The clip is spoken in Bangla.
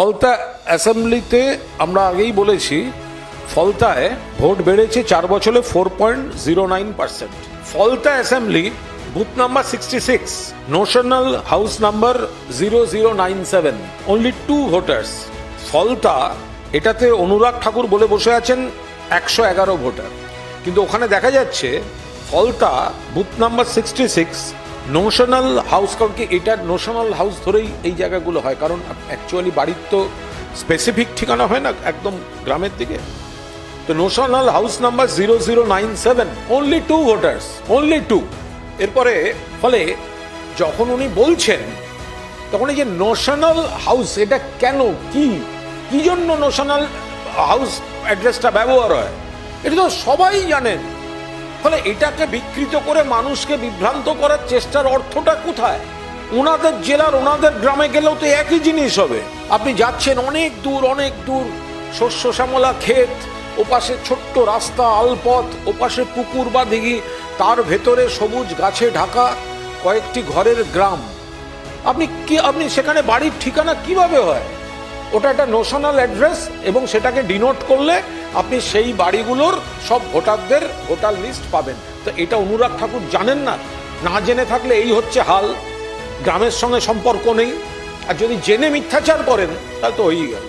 ফলতা অ্যাসেম্বলিতে আমরা আগেই বলেছি, ফলতায় ভোট বেড়েছে 4 বছরে 4.09%। Falta assembly booth number 66, notional house number 0097, only 2 voters. Falta এটাতে অনুরাগ ঠাকুর বলে বসে আছেন 111 ভোটার, কিন্তু ওখানে দেখা যাচ্ছে Falta booth number 66 notional house, কারণ কি এটা নোশনাল হাউস ধরেই এই জায়গাগুলো হয়, কারণ অ্যাকচুয়ালি বাড়ির তো স্পেসিফিক ঠিকানা হয় না একদম গ্রামের দিকে। তো notional house number 0097, only 2 voters, only 2। এরপরে ফলে যখন উনি বলছেন তখন এই যে নোশনাল হাউস, এটা কেন, কি জন্য নোশনাল হাউস অ্যাড্রেসটা ব্যবহার হয়, এটা তো সবাই জানেন। ফলে এটাকে বিকৃত করে মানুষকে বিভ্রান্ত করার চেষ্টার অর্থটা কোথায়? ওনাদের জেলার ওনাদের গ্রামে গেলেও তো একই জিনিস হবে। আপনি যাচ্ছেন অনেক দূর শস্য শ্যামলা ক্ষেত, ওপাশে ছোট্ট রাস্তা আলপথ, ওপাশে পুকুর বা দিঘি, তার ভেতরে সবুজ গাছে ঢাকা কয়েকটি ঘরের গ্রাম। আপনি সেখানে বাড়ির ঠিকানা কিভাবে হয়? ওটা একটা নোশনাল অ্যাড্রেস, এবং সেটাকে ডিনোট করলে আপনি সেই বাড়িগুলোর সব ভোটারদের ভোটার লিস্ট পাবেন। তো এটা অনুরাগ ঠাকুর জানেন না? না জেনে থাকলে এই হচ্ছে হাল, গ্রামের সঙ্গে সম্পর্ক নেই। আর যদি জেনে মিথ্যাচার করেন তাহলে তো হয়েই গেল।